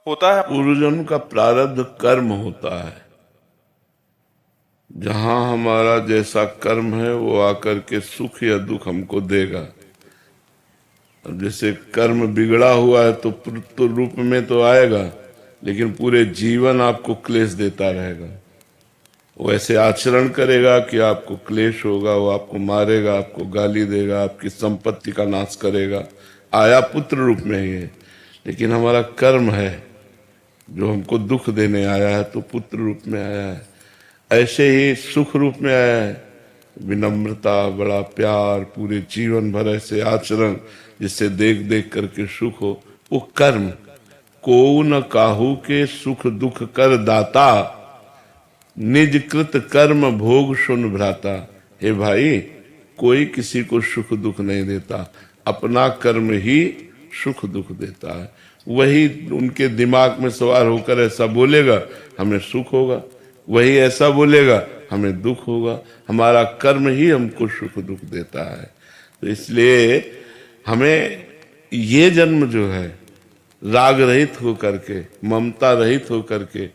होता है। पूर्वजन्म का प्रारब्ध कर्म होता है। जहां हमारा जैसा कर्म है वो आकर के सुख या दुख हमको देगा। अब जैसे कर्म बिगड़ा हुआ है तो पुत्र रूप में तो आएगा, लेकिन पूरे जीवन आपको क्लेश देता रहेगा। वो ऐसे आचरण करेगा कि आपको क्लेश होगा, वो आपको मारेगा, आपको गाली देगा, आपकी संपत्ति का नाश करेगा। आया पुत्र रूप में ही है, लेकिन हमारा कर्म है जो हमको दुख देने आया है, तो पुत्र रूप में आया है। ऐसे ही सुख रूप में आया है, विनम्रता, बड़ा प्यार, पूरे जीवन भर ऐसे आचरण जिससे देख देख करके सुख हो, वो कर्म। को न काहू के सुख दुख कर दाता, निज कृत कर्म भोग सुन भ्राता। हे भाई, कोई किसी को सुख दुख नहीं देता, अपना कर्म ही सुख दुख देता है। वही उनके दिमाग में सवार होकर ऐसा बोलेगा, हमें सुख होगा, वही ऐसा बोलेगा, हमें दुख होगा। हमारा कर्म ही हमको सुख दुख देता है। तो इसलिए हमें ये जन्म जो है राग रहित होकर के, ममता रहित होकर के,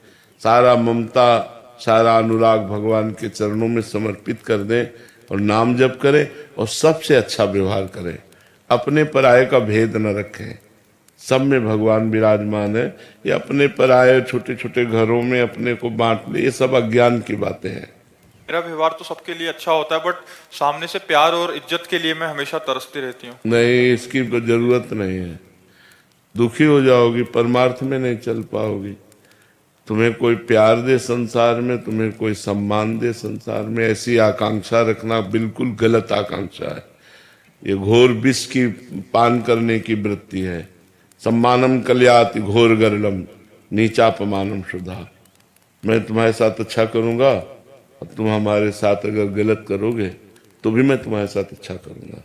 सारा ममता सारा अनुराग भगवान के चरणों में समर्पित कर दें और नाम जप करें और सबसे अच्छा व्यवहार करें। अपने पराये का भेद न रखें, सब में भगवान विराजमान है। ये अपने पराये छोटे छोटे घरों में अपने को बांट ले, ये सब अज्ञान की बातें हैं। मेरा व्यवहार तो सबके लिए अच्छा होता है, बट सामने से प्यार और इज्जत के लिए मैं हमेशा तरसती रहती हूँ। नहीं, इसकी जरूरत नहीं है। दुखी हो जाओगी, परमार्थ में नहीं चल पाओगी। तुम्हें कोई प्यार दे संसार में, तुम्हें कोई सम्मान दे संसार में, ऐसी आकांक्षा रखना बिल्कुल गलत आकांक्षा है। ये घोर विष की पान करने की वृत्ति है। सम्मानम कल्याति घोर गरलम नीचापमानम शुद्धा। मैं तुम्हारे साथ अच्छा करूंगा और तुम हमारे साथ अगर गलत करोगे तो भी मैं तुम्हारे साथ अच्छा करूंगा।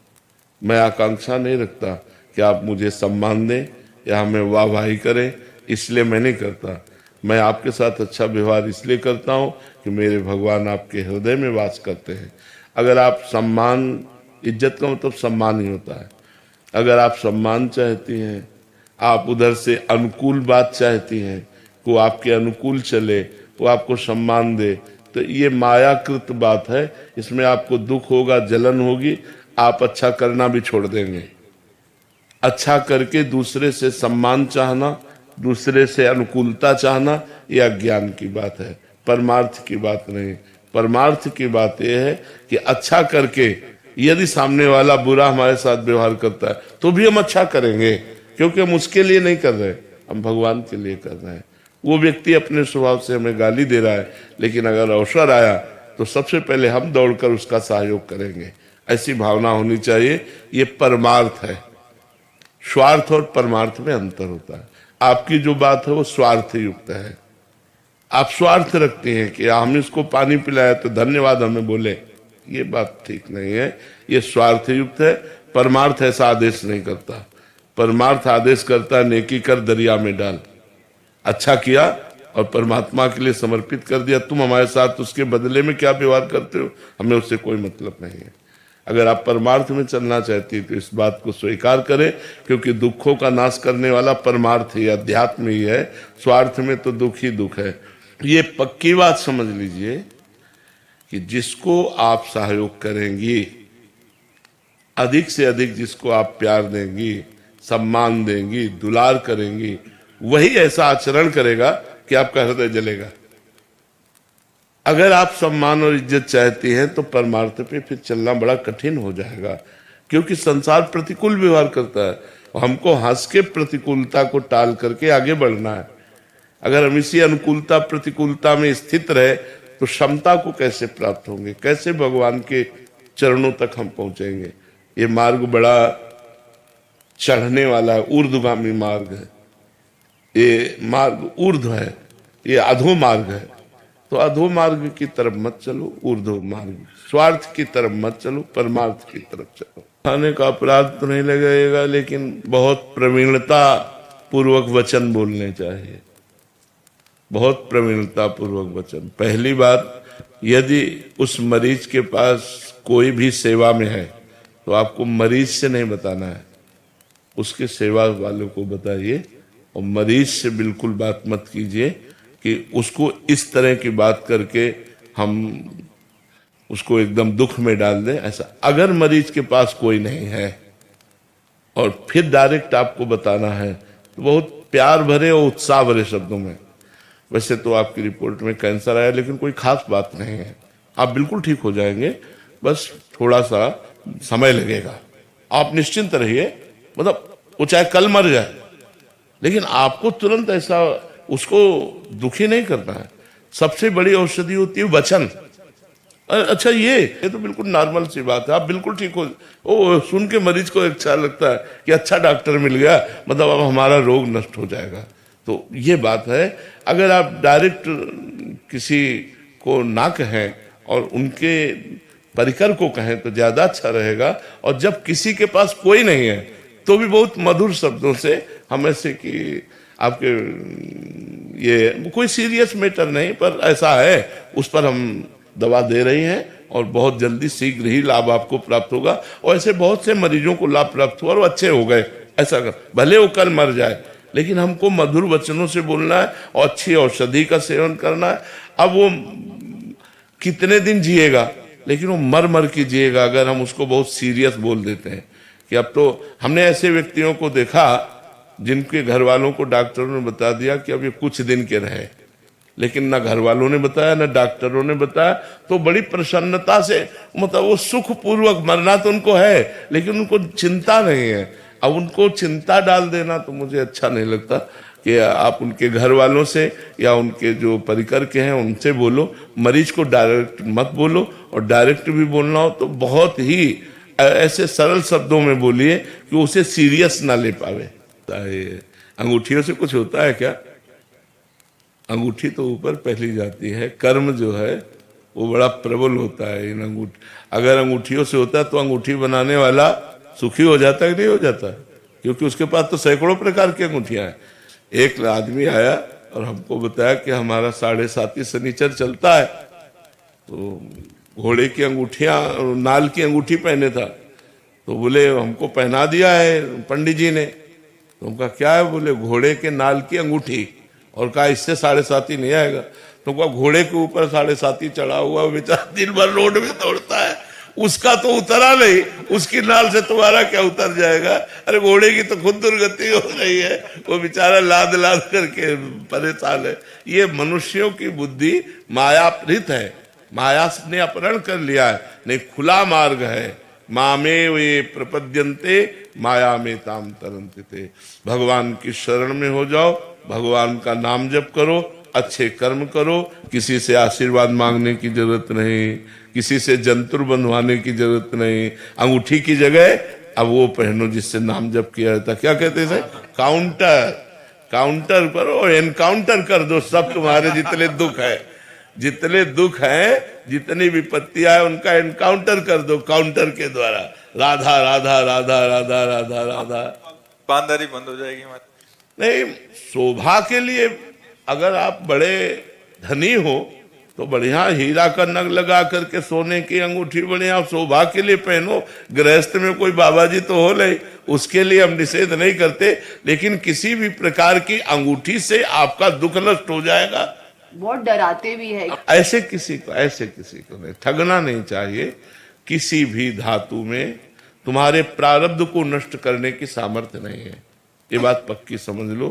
मैं आकांक्षा नहीं रखता कि आप मुझे सम्मान दें या हमें वाहवाही करें, इसलिए मैं नहीं करता। मैं आपके साथ अच्छा व्यवहार इसलिए करता हूँ कि मेरे भगवान आपके हृदय में वास करते हैं। अगर आप सम्मान, इज्जत का मतलब सम्मान ही होता है। अगर आप सम्मान चाहती हैं, आप उधर से अनुकूल बात चाहती हैं, वो आपके अनुकूल चले, वो आपको सम्मान दे, तो ये मायाकृत बात है। इसमें आपको दुख होगा, जलन होगी, आप अच्छा करना भी छोड़ देंगे। अच्छा करके दूसरे से सम्मान चाहना, दूसरे से अनुकूलता चाहना, यह अज्ञान की बात है, परमार्थ की बात नहीं। परमार्थ की बात यह है कि अच्छा करके यदि सामने वाला बुरा हमारे साथ व्यवहार करता है तो भी हम अच्छा करेंगे, क्योंकि हम उसके लिए नहीं कर रहे, हम भगवान के लिए कर रहे हैं। वो व्यक्ति अपने स्वभाव से हमें गाली दे रहा है, लेकिन अगर अवसर आया तो सबसे पहले हम दौड़कर उसका सहयोग करेंगे। ऐसी भावना होनी चाहिए। ये परमार्थ है। स्वार्थ और परमार्थ में अंतर होता है। आपकी जो बात है वो स्वार्थ युक्त है। आप स्वार्थ रखते हैं कि हम इसको पानी पिलाया तो धन्यवाद हमें बोले, ये बात ठीक नहीं है, ये स्वार्थ युक्त है। परमार्थ ऐसा आदेश नहीं करता। परमार्थ आदेश करता है नेकी कर दरिया में डाल। अच्छा किया और परमात्मा के लिए समर्पित कर दिया, तुम हमारे साथ उसके बदले में क्या व्यवहार करते हो हमें उससे कोई मतलब नहीं है। अगर आप परमार्थ में चलना चाहती है तो इस बात को स्वीकार करें, क्योंकि दुखों का नाश करने वाला परमार्थ ही, अध्यात्म ही है। स्वार्थ में तो दुख ही दुख है। ये पक्की बात समझ लीजिए कि जिसको आप सहयोग करेंगी, अधिक से अधिक जिसको आप प्यार देंगी, सम्मान देंगी, दुलार करेंगी, वही ऐसा आचरण करेगा कि आपका हृदय जलेगा। अगर आप सम्मान और इज्जत चाहती हैं तो परमार्थ पे फिर चलना बड़ा कठिन हो जाएगा, क्योंकि संसार प्रतिकूल व्यवहार करता है और हमको हंस के प्रतिकूलता को टाल करके आगे बढ़ना है। अगर हम इसी अनुकूलता प्रतिकूलता में स्थित रहे तो क्षमता को कैसे प्राप्त होंगे, कैसे भगवान के चरणों तक हम पहुंचेंगे। ये मार्ग बड़ा चढ़ने वाला है, ऊर्ध्वगामी मार्ग है। ये मार्ग ऊर्ध्व है, ये अधो मार्ग है। तो अधो मार्ग की तरफ मत चलो, ऊर्ध्व मार्ग, स्वार्थ की तरफ मत चलो, परमार्थ की तरफ चलो। खाने का अपराध तो नहीं लगेगा, लेकिन बहुत प्रवीणता पूर्वक वचन बोलने चाहिए। बहुत प्रवीणता पूर्वक वचन। पहली बात, यदि उस मरीज के पास कोई भी सेवा में है तो आपको मरीज से नहीं बताना है, उसके सेवा वालों को बताइए और मरीज से बिल्कुल बात मत कीजिए कि उसको इस तरह की बात करके हम उसको एकदम दुख में डाल दें। ऐसा अगर मरीज के पास कोई नहीं है और फिर डायरेक्ट आपको बताना है तो बहुत प्यार भरे और उत्साह भरे शब्दों में, वैसे तो आपकी रिपोर्ट में कैंसर आया लेकिन कोई खास बात नहीं है, आप बिल्कुल ठीक हो जाएंगे, बस थोड़ा सा समय लगेगा, आप निश्चिंत रहिए। मतलब वो चाहे कल मर जाए लेकिन आपको तुरंत ऐसा उसको दुखी नहीं करना है। सबसे बड़ी औषधि होती है वचन। अच्छा ये तो बिल्कुल नॉर्मल सी बात है, आप बिल्कुल ठीक हो। ओ सुन के मरीज को अच्छा लगता है कि अच्छा डॉक्टर मिल गया, मतलब अब हमारा रोग नष्ट हो जाएगा। तो ये बात है। अगर आप डायरेक्ट किसी को ना कहें और उनके परिकर को कहें तो ज्यादा अच्छा रहेगा। और जब किसी के पास कोई नहीं है तो भी बहुत मधुर शब्दों से हम ऐसे कि आपके ये कोई सीरियस मैटर नहीं पर ऐसा है, उस पर हम दवा दे रही हैं और बहुत जल्दी शीघ्र ही लाभ आपको प्राप्त होगा। और ऐसे बहुत से मरीजों को लाभ प्राप्त हुआ और अच्छे हो गए। ऐसा कर भले वो कल मर जाए लेकिन हमको मधुर वचनों से बोलना है और अच्छी औषधि का सेवन करना है। अब वो कितने दिन जिएगा लेकिन वो मर मर के जिएगा अगर हम उसको बहुत सीरियस बोल देते हैं कि अब तो हमने ऐसे व्यक्तियों को देखा जिनके घर वालों को डॉक्टरों ने बता दिया कि अब ये कुछ दिन के रहे, लेकिन ना घर वालों ने बताया ना डॉक्टरों ने बताया, तो बड़ी प्रसन्नता से मतलब वो सुख पूर्वक मरना तो उनको है लेकिन उनको चिंता नहीं है। अब उनको चिंता डाल देना तो मुझे अच्छा नहीं लगता कि आप उनके घर वालों से या उनके जो परिकर के हैं उनसे बोलो, मरीज को डायरेक्ट मत बोलो। और डायरेक्ट भी बोलना हो तो बहुत ही ऐसे सरल शब्दों में बोलिए कि उसे सीरियस ना ले पावे। अंगूठियों से कुछ होता है क्या? अंगूठी तो ऊपर पहली जाती है, कर्म जो है वो बड़ा प्रबल होता है इन अंगूठी। अगर अंगूठियों से होता तो अंगूठी बनाने वाला सुखी हो जाता कि नहीं हो जाता? क्योंकि उसके पास तो सैकड़ों प्रकार की अंगूठियां हैं। एक आदमी आया और हमको बताया कि हमारा 7.5 शनिचर चलता है, तो घोड़े की अंगूठियां, नाल की अंगूठी पहने था, तो बोले हमको पहना दिया है पंडित जी ने। तो उनका क्या है? बोले घोड़े के नाल की अंगूठी। और कहा इससे 7.5 नहीं आएगा। तो कहा घोड़े के ऊपर 7.5 चढ़ा हुआ बेचारा दिन भर रोड में दौड़ता है, उसका तो उतरा नहीं, उसकी नाल से तुम्हारा क्या उतर जाएगा? अरे घोड़े की तो खुद दुर्गति हो रही है, वो बेचारा लाद लाद करके परेशान है। ये मनुष्यों की बुद्धि मायाप्रीत है, माया ने अपहरण कर लिया है। नहीं, खुला मार्ग है। मामे वे प्रपद्यन्ते माया में ताम तरन्ते। भगवान की शरण में हो जाओ, भगवान का नाम जप करो, अच्छे कर्म करो, किसी से आशीर्वाद मांगने की जरूरत नहीं, किसी से जंतुर बंधवाने की जरूरत नहीं। अंगूठी की जगह अब वो पहनो जिससे नाम जप किया जाता। क्या कहते थे? काउंटर, काउंटर करो, एनकाउंटर कर दो सब तुम्हारे जितने दुख है, जितने दुख है, जितनी विपत्तियां है, उनका एनकाउंटर कर दो काउंटर के द्वारा। राधा राधा राधा राधा राधा राधा, दुकानदारी बंद हो जाएगी मत। नहीं, शोभा के लिए अगर आप बड़े धनी हो तो बढ़िया हीरा का नग लगा करके सोने की अंगूठी बढ़िया शोभा के लिए पहनो। गृहस्थ में कोई बाबा जी तो हो नहीं, उसके लिए हम निषेध नहीं करते, लेकिन किसी भी प्रकार की अंगूठी से आपका दुख नष्ट हो जाएगा। बहुत डराते भी है। ऐसे किसी को नहीं, ठगना नहीं चाहिए। किसी भी धातु में तुम्हारे प्रारब्ध को नष्ट करने की सामर्थ्य नहीं है, ये बात पक्की समझ लो।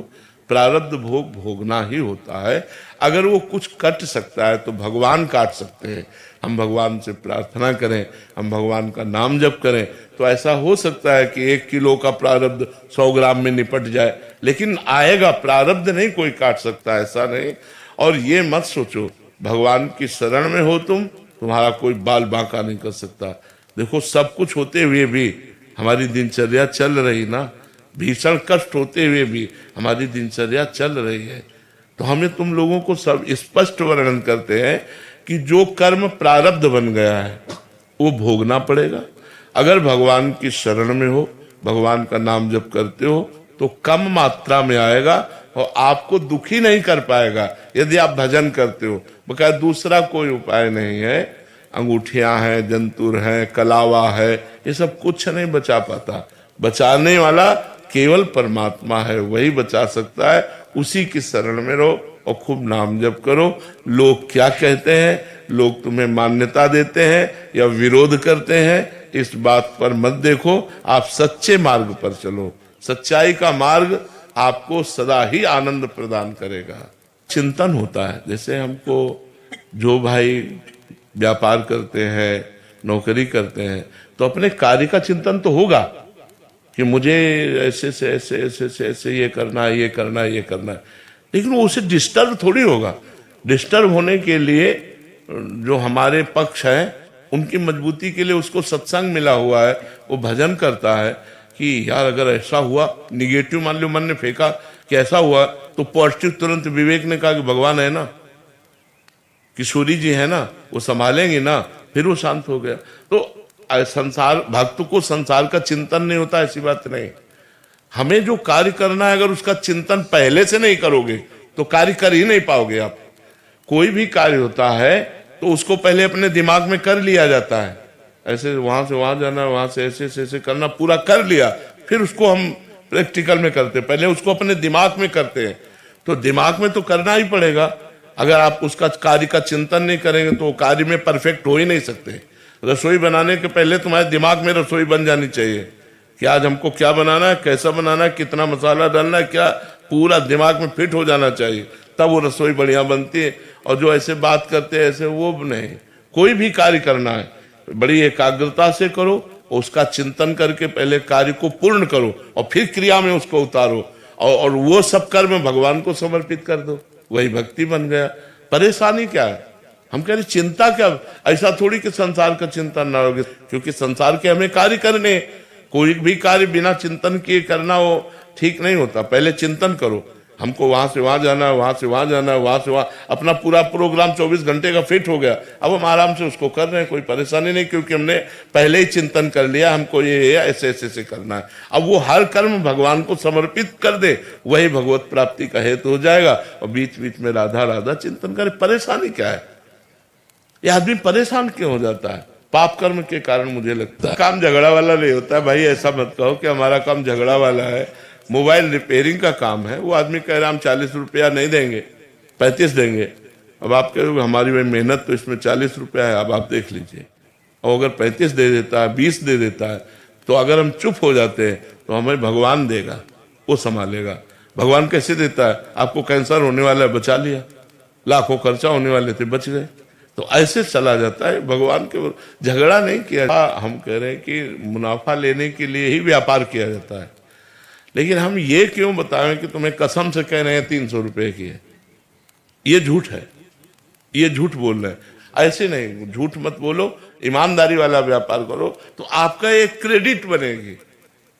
प्रारब्ध भोग भोगना ही होता है। अगर वो कुछ कट सकता है तो भगवान काट सकते हैं। हम भगवान से प्रार्थना करें, हम भगवान का नाम जप करें तो ऐसा हो सकता है कि 1 किलो का प्रारब्ध 100 ग्राम में निपट जाए, लेकिन आएगा। प्रारब्ध नहीं कोई काट सकता, ऐसा नहीं। और ये मत सोचो भगवान की शरण में हो तुम, तुम्हारा कोई बाल बांका नहीं कर सकता। देखो सब कुछ होते हुए भी हमारी दिनचर्या चल रही ना, भीषण कष्ट होते हुए भी हमारी दिनचर्या चल रही है। तो हमें तुम लोगों को सब स्पष्ट वर्णन करते हैं कि जो कर्म प्रारब्ध बन गया है वो भोगना पड़ेगा। अगर भगवान की शरण में हो, भगवान का नाम जप करते हो तो कम मात्रा में आएगा और आपको दुखी नहीं कर पाएगा। यदि आप भजन करते हो, बकाया दूसरा कोई उपाय नहीं है। अंगूठियां हैं, जंतुर हैं, कलावा है, ये सब कुछ नहीं बचा पाता। बचाने वाला केवल परमात्मा है, वही बचा सकता है। उसी की शरण में रहो और खूब नाम जप करो। लोग क्या कहते हैं, लोग तुम्हें मान्यता देते हैं या विरोध करते हैं, इस बात पर मत देखो। आप सच्चे मार्ग पर चलो। सच्चाई का मार्ग आपको सदा ही आनंद प्रदान करेगा। चिंतन होता है, जैसे हमको जो भाई व्यापार करते हैं, नौकरी करते हैं, तो अपने कार्य का चिंतन तो होगा कि मुझे ऐसे से ऐसे ऐसे से ऐसे ये करना है, ये करना है, ये करना है, लेकिन वो उसे डिस्टर्ब थोड़ी होगा। डिस्टर्ब होने के लिए जो हमारे पक्ष हैं, उनकी मजबूती के लिए उसको सत्संग मिला हुआ है, वो भजन करता है कि यार अगर ऐसा हुआ, निगेटिव मान लो मन ने फेंका कि ऐसा हुआ, तो पॉजिटिव तुरंत विवेक ने कहा कि भगवान है ना, किशोरी जी है ना, वो संभालेंगे ना, फिर वो शांत हो गया। तो संसार भक्त को संसार का चिंतन नहीं होता, ऐसी बात नहीं। हमें जो कार्य करना है, अगर उसका चिंतन पहले से नहीं करोगे तो कार्य कर ही नहीं पाओगे आप। कोई भी कार्य होता है तो उसको पहले अपने दिमाग में कर लिया जाता है, ऐसे वहां से वहां जाना, वहां से ऐसे से ऐसे करना, पूरा कर लिया, फिर उसको हम प्रैक्टिकल में करते, पहले उसको अपने दिमाग में करते हैं। तो दिमाग में तो करना ही पड़ेगा। अगर आप उसका कार्य का चिंतन नहीं करेंगे तो कार्य में परफेक्ट हो ही नहीं सकते। रसोई बनाने के पहले तुम्हारे दिमाग में रसोई बन जानी चाहिए कि आज हमको क्या बनाना है, कैसा बनाना है, कितना मसाला डालना है, क्या, पूरा दिमाग में फिट हो जाना चाहिए, तब वो रसोई बढ़िया बनती है। और जो ऐसे बात करते हैं ऐसे, वो नहीं। कोई भी कार्य करना है बड़ी एकाग्रता से करो, उसका चिंतन करके पहले कार्य को पूर्ण करो और फिर क्रिया में उसको उतारो, और वो सब कर्म भगवान को समर्पित कर दो, वही भक्ति बन गया। परेशानी क्या है? हम कह रहे चिंता क्या, ऐसा थोड़ी कि संसार का चिंतन ना होगा, क्योंकि संसार के हमें कार्य करने, कोई भी कार्य बिना चिंतन किए करना वो ठीक नहीं होता। पहले चिंतन करो, हमको वहां से वहां जाना है, वहां से वहां जाना है, वहां से वहां, अपना पूरा प्रोग्राम 24 घंटे का फिट हो गया, अब हम आराम से उसको कर रहे हैं, कोई परेशानी नहीं, क्योंकि हमने पहले ही चिंतन कर लिया हमको ये ऐसे ऐसे ऐसे करना है। अब वो हर कर्म भगवान को समर्पित कर दे, वही भगवत प्राप्ति का हेतु हो जाएगा। और बीच बीच में राधा राधा चिंतन करे, परेशानी क्या है? ये आदमी परेशान क्यों हो जाता है? पाप कर्म के कारण मुझे लगता है। काम झगड़ा वाला नहीं होता है भाई, ऐसा मत कहो कि हमारा काम झगड़ा वाला है। मोबाइल रिपेयरिंग का काम है, वो आदमी कह रहा हम 40 रुपया नहीं देंगे, 35 देंगे। अब आप कह रहे हमारी भाई मेहनत तो इसमें 40 रुपया है, अब आप देख लीजिए। और अगर 35 दे देता है, 20 दे देता है, तो अगर हम चुप हो जाते हैं तो हमें भगवान देगा, वो संभालेगा। भगवान कैसे देता है? आपको कैंसर होने वाला है, बचा लिया, लाखों खर्चा होने वाले थे, बच गए। तो ऐसे चला जाता है। भगवान के झगड़ा नहीं किया। हम कह रहे हैं कि मुनाफा लेने के लिए ही व्यापार किया जाता है, लेकिन हम ये क्यों बताएं कि तुम्हें कसम से कह रहे हैं 300 रुपए की है? ये झूठ है, ये झूठ बोल रहे हैं। ऐसे नहीं, झूठ मत बोलो, ईमानदारी वाला व्यापार करो, तो आपका एक क्रेडिट बनेगी।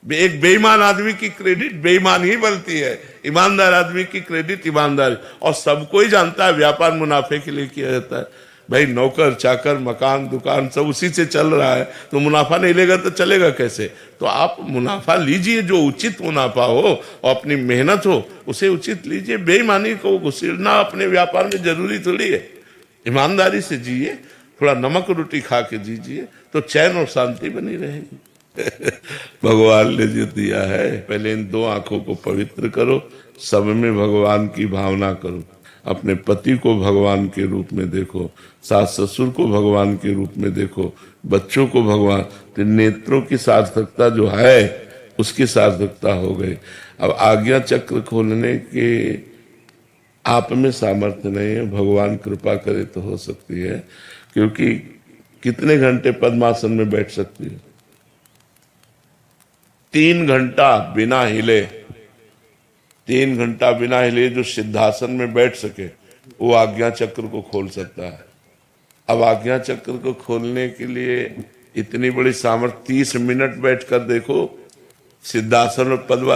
एक बेईमान आदमी की क्रेडिट बेईमान ही बनती है, ईमानदार आदमी की क्रेडिट ईमानदारी। और सबको ही जानता है व्यापार मुनाफे के लिए किया जाता है। भाई नौकर चाकर मकान दुकान सब उसी से चल रहा है, तो मुनाफा नहीं लेगा तो चलेगा कैसे? तो आप मुनाफा लीजिए, जो उचित मुनाफा हो और अपनी मेहनत हो उसे उचित लीजिए। बेईमानी को घुसेड़ना अपने व्यापार में जरूरी थोड़ी है। ईमानदारी से जिए, थोड़ा नमक रोटी खा के जीजिए, तो चैन और शांति बनी रहेगी। भगवान ने जो दिया है, पहले इन 2 आंखों को पवित्र करो, सब में भगवान की भावना करो। अपने पति को भगवान के रूप में देखो, सास ससुर को भगवान के रूप में देखो, बच्चों को भगवान। तो नेत्रों की सार्थकता जो है उसकी सार्थकता हो गई। अब आज्ञा चक्र खोलने के आप में सामर्थ्य नहीं है, भगवान कृपा करे तो हो सकती है। क्योंकि कितने घंटे पद्मासन में बैठ सकती है? 3 घंटा बिना हिले, 3 घंटा बिना हिले जो सिद्धासन में बैठ सके वो आज्ञा चक्र को खोल सकता है। अब आज्ञा चक्र को खोलने के लिए इतनी बड़ी सामर्थ्य, 30 मिनट बैठकर देखो सिद्धासन और पद्मा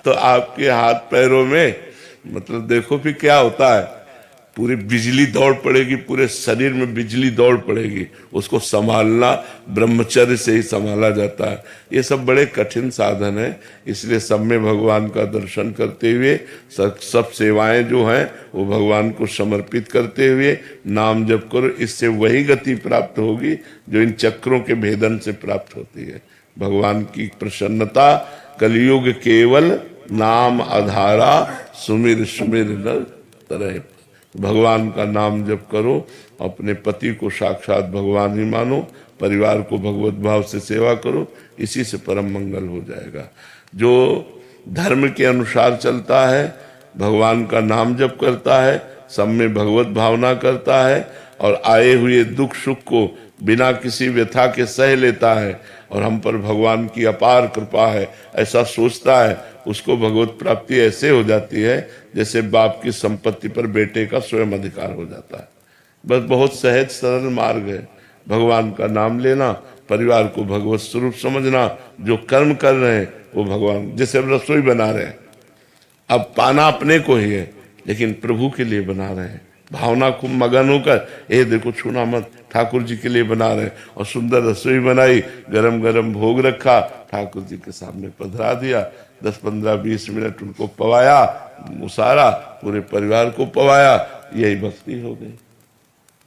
तो आपके हाथ पैरों में मतलब देखो फिर क्या होता है, पूरी बिजली दौड़ पड़ेगी, पूरे शरीर में बिजली दौड़ पड़ेगी। उसको संभालना ब्रह्मचर्य से ही संभाला जाता है। ये सब बड़े कठिन साधन है, इसलिए सब में भगवान का दर्शन करते हुए सब सेवाएं जो हैं वो भगवान को समर्पित करते हुए नाम जप करो। इससे वही गति प्राप्त होगी जो इन चक्रों के भेदन से प्राप्त होती है। भगवान की प्रसन्नता कलयुग केवल नाम आधारा सुमिर सुमिर न तरह। भगवान का नाम जप करो, अपने पति को साक्षात भगवान ही मानो, परिवार को भगवत भाव से सेवा करो, इसी से परम मंगल हो जाएगा। जो धर्म के अनुसार चलता है, भगवान का नाम जप करता है, सब में भगवत भावना करता है और आए हुए दुख सुख को बिना किसी व्यथा के सह लेता है और हम पर भगवान की अपार कृपा है ऐसा सोचता है, उसको भगवत प्राप्ति ऐसे हो जाती है जैसे बाप की संपत्ति पर बेटे का स्वयं अधिकार हो जाता है। बस बहुत सहज सरल मार्ग है, भगवान का नाम लेना, परिवार को भगवत स्वरूप समझना, जो कर्म कर रहे हैं वो भगवान, जैसे अब रसोई बना रहे हैं, अब पाना अपने को ही है लेकिन प्रभु के लिए बना रहे हैं, भावना खूब मगन होकर, ये देखो छूना मत, ठाकुर जी के लिए बना रहे हैं, और सुंदर रसोई बनाई, गरम गरम भोग रखा, ठाकुर जी के सामने पधरा दिया, 10-15-20 मिनट उनको पवाया, मुसारा, पूरे परिवार को पवाया, यही भक्ति हो गई।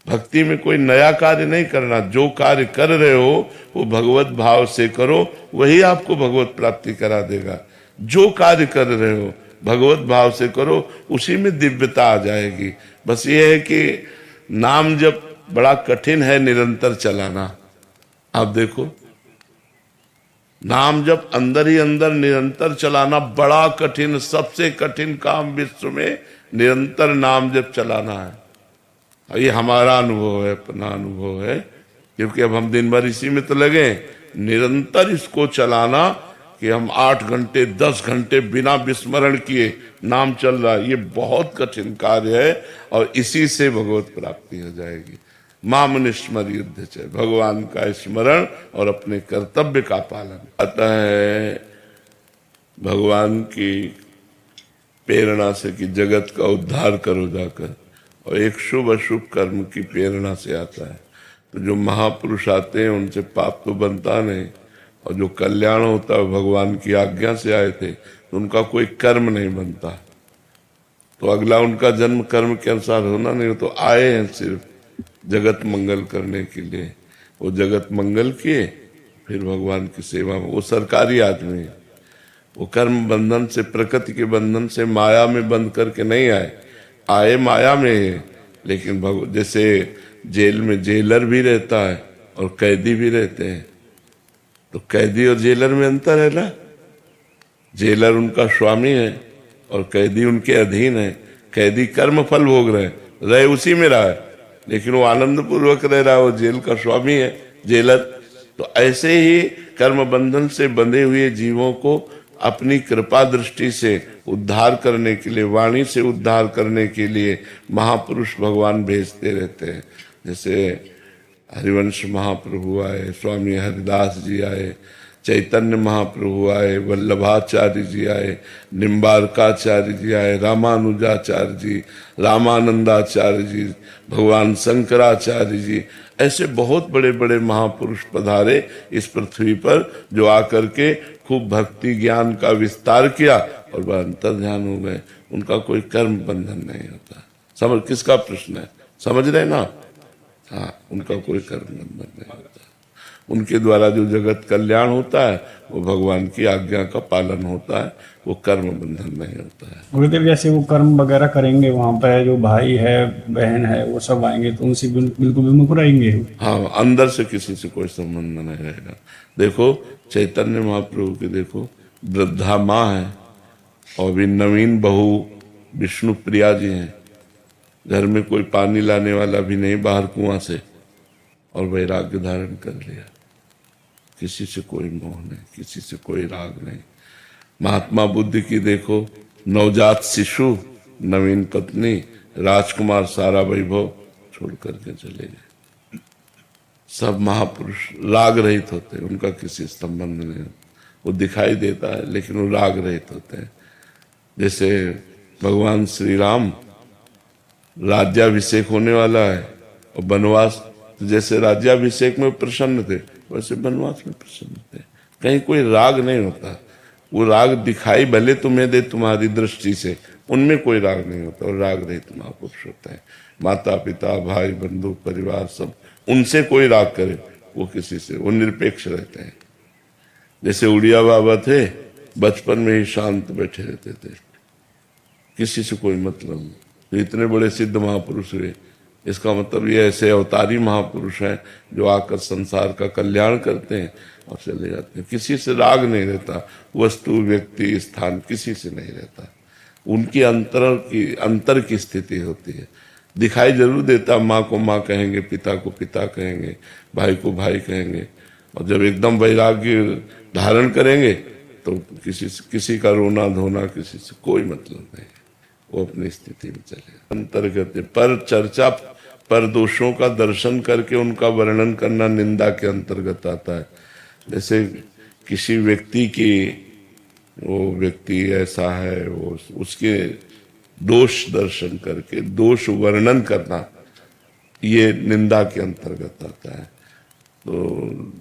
भक्ति में कोई नया कार्य नहीं करना, जो कार्य कर रहे हो वो भगवत भाव से करो, वही आपको भगवत प्राप्ति करा देगा। जो कार्य कर रहे हो भगवत भाव से करो, उसी में दिव्यता आ जाएगी। बस ये है कि नाम जब बड़ा कठिन है निरंतर चलाना। आप देखो, नाम जब अंदर ही अंदर निरंतर चलाना बड़ा कठिन, सबसे कठिन काम विश्व में निरंतर नाम जब चलाना है। ये हमारा अनुभव है, अपना अनुभव है, क्योंकि अब हम दिन भर इसी में तो लगे, निरंतर इसको चलाना कि हम 8 घंटे 10 घंटे बिना विस्मरण किए नाम चल रहा है, ये बहुत कठिन कार्य है और इसी से भगवत प्राप्ति हो जाएगी। माम निस्मर युद्ध से, भगवान का स्मरण और अपने कर्तव्य का पालन। आता है भगवान की प्रेरणा से कि जगत का उद्धार करो जाकर, और एक शुभ अशुभ कर्म की प्रेरणा से आता है। तो जो महापुरुष आते हैं उनसे पाप तो बनता नहीं, और जो कल्याण होता है भगवान की आज्ञा से आए थे, तो उनका कोई कर्म नहीं बनता। तो अगला उनका जन्म कर्म के अनुसार होना नहीं, तो आए हैं सिर्फ जगत मंगल करने के लिए। वो जगत मंगल किए, फिर भगवान की सेवा में। वो सरकारी आदमी है, वो कर्म बंधन से, प्रकृति के बंधन से, माया में बंद करके नहीं आए, आए माया में है। लेकिन जैसे जेल में जेलर भी रहता है और कैदी भी रहते हैं, तो कैदी और जेलर में अंतर है ना। जेलर उनका स्वामी है और कैदी उनके अधीन है। कैदी कर्म फल भोग रहे उसी में रहा है, लेकिन वो आनंद पूर्वक रह रहा है, वो जेल का स्वामी है जेलर। तो ऐसे ही कर्म बंधन से बंधे हुए जीवों को अपनी कृपा दृष्टि से उद्धार करने के लिए, वाणी से उद्धार करने के लिए महापुरुष भगवान भेजते रहते हैं। जैसे हरिवंश महाप्रभु आए, स्वामी हरिदास जी आए, चैतन्य महाप्रभु आए, वल्लभाचार्य जी आए, निम्बारकाचार्य जी आए, रामानुजाचार्य जी, रामानंदाचार्य जी, भगवान शंकराचार्य जी, ऐसे बहुत बड़े बड़े महापुरुष पधारे इस पृथ्वी पर, जो आकर के खूब भक्ति ज्ञान का विस्तार किया और वह अंतर ध्यान हो गए। उनका कोई कर्म बंधन नहीं होता। समझ, किसका प्रश्न है, समझ रहे ना? हाँ, उनका कोई कर्म बंधन नहीं होता। उनके द्वारा जो जगत कल्याण होता है वो भगवान की आज्ञा का पालन होता है, वो कर्म बंधन नहीं होता है। गुरुदेव, जैसे वो कर्म वगैरह करेंगे, वहाँ पे जो भाई है बहन है वो सब आएंगे, तो उनसे बिल्कुल विमुख रहेंगे। हाँ, अंदर से किसी से कोई संबंध नहीं रहेगा। देखो चैतन्य महाप्रभु के, देखो वृद्धा माँ है और भी नवीन बहू विष्णु प्रिया जी हैं, घर में कोई पानी लाने वाला भी नहीं बाहर कुआं से, और वैराग्य धारण कर लिया। किसी से कोई मोह नहीं, किसी से कोई राग नहीं। महात्मा बुद्ध की देखो, नवजात शिशु, नवीन पत्नी, राजकुमार, सारा वैभव छोड़ करके चले गए। सब महापुरुष राग रहित होते हैं, उनका किसी संबंध नहीं होता। वो दिखाई देता है लेकिन वो राग रहित होते हैं। जैसे भगवान श्री राम, राज्याभिषेक होने वाला है और वनवास, तो जैसे राज्याभिषेक में प्रसन्न थे वैसे वनवास में प्रसन्न थे। कहीं कोई राग नहीं होता। वो राग दिखाई भले तुम्हें दे तुम्हारी दृष्टि से, उनमें कोई राग नहीं होता, और राग रहित महापुरुष होता है। माता पिता भाई बंधु परिवार सब, उनसे कोई राग करे वो किसी से, वो निरपेक्ष रहते हैं। जैसे उड़िया बाबा थे, बचपन में ही शांत बैठे रहते थे, किसी से कोई मतलब नहीं। तो इतने बड़े सिद्ध महापुरुष हुए, इसका मतलब ये ऐसे अवतारी महापुरुष हैं जो आकर संसार का कल्याण करते हैं और चले जाते हैं। किसी से राग नहीं रहता, वस्तु व्यक्ति स्थान किसी से नहीं रहता। उनकी अंतर की स्थिति होती है। दिखाई जरूर देता, माँ को माँ कहेंगे, पिता को पिता कहेंगे, भाई को भाई कहेंगे, और जब एकदम वैराग्य धारण करेंगे तो किसी का रोना धोना किसी से कोई मतलब नहीं, वो अपनी स्थिति में चलेगा। अंतर्गत पर चर्चा, पर दोषों का दर्शन करके उनका वर्णन करना निंदा के अंतर्गत आता है। जैसे किसी व्यक्ति की, वो व्यक्ति ऐसा है, वो उसके दोष दर्शन करके दोष वर्णन करना, ये निंदा के अंतर्गत आता है। तो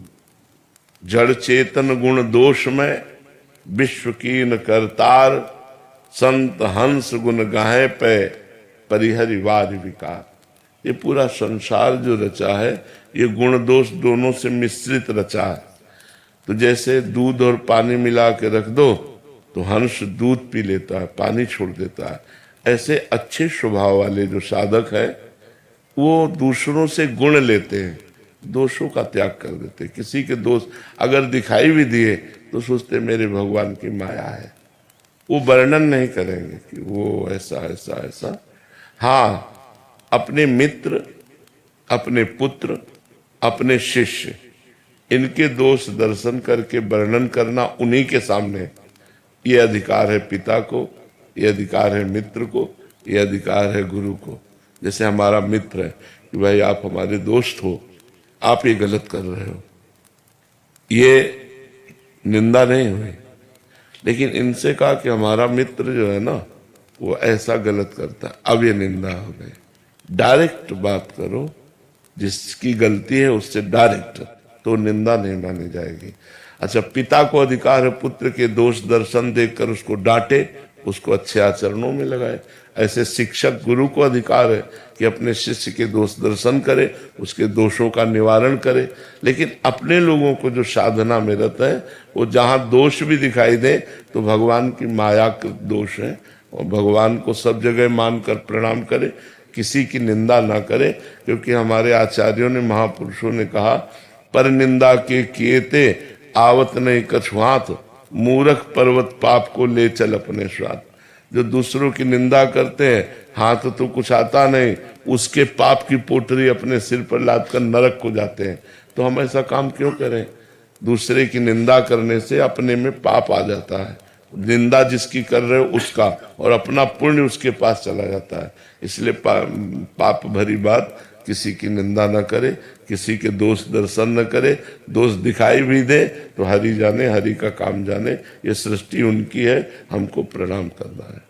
जड़ चेतन गुण दोष में विश्व कीन करतार, संत हंस गुण गाहे पे परिहरि वार विकार। ये पूरा संसार जो रचा है ये गुण दोष दोनों से मिश्रित रचा है। तो जैसे दूध और पानी मिला के रख दो तो हंस दूध पी लेता है, पानी छोड़ देता है। ऐसे अच्छे स्वभाव वाले जो साधक है वो दूसरों से गुण लेते हैं, दोषों का त्याग कर देते। किसी के दोष अगर दिखाई भी दिए तो सोचते मेरे भगवान की माया है, वो वर्णन नहीं करेंगे कि वो ऐसा ऐसा ऐसा। हाँ, अपने मित्र, अपने पुत्र, अपने शिष्य, इनके दोष दर्शन करके वर्णन करना उन्हीं के सामने, ये अधिकार है पिता को, ये अधिकार है मित्र को, ये अधिकार है गुरु को। जैसे हमारा मित्र है कि भाई आप हमारे दोस्त हो, आप ये गलत कर रहे हो, ये निंदा नहीं हुई। लेकिन इनसे कहा कि हमारा मित्र जो है ना वो ऐसा गलत करता है, अब ये निंदा हो गई। डायरेक्ट बात करो, जिसकी गलती है उससे डायरेक्ट, तो निंदा नहीं मानी जाएगी। अच्छा, पिता को अधिकार है पुत्र के दोष दर्शन देखकर उसको डांटे, उसको अच्छे आचरणों में लगाए। ऐसे शिक्षक गुरु को अधिकार है कि अपने शिष्य के दोष दर्शन करे, उसके दोषों का निवारण करे। लेकिन अपने लोगों को जो साधना में रहता है, वो जहाँ दोष भी दिखाई दे तो भगवान की माया के दोष है, और भगवान को सब जगह मानकर प्रणाम करे, किसी की निंदा ना करे। क्योंकि हमारे आचार्यों ने, महापुरुषों ने कहा, पर निंदा के किएते आवत नहीं कछुआत, मूर्ख पर्वत पाप को ले चल अपने स्वाद। जो दूसरों की निंदा करते हैं, हाथ तो कुछ आता नहीं, उसके पाप की पोटरी अपने सिर पर लाद कर नरक को जाते हैं। तो हम ऐसा काम क्यों करें? दूसरे की निंदा करने से अपने में पाप आ जाता है। निंदा जिसकी कर रहे हो उसका, और अपना पुण्य उसके पास चला जाता है। इसलिए पाप भरी बात, किसी की निंदा न करे, किसी के दोष दर्शन न करे। दोष दिखाई भी दे तो हरि जाने, हरि का काम जाने। ये सृष्टि उनकी है, हमको प्रणाम करना है।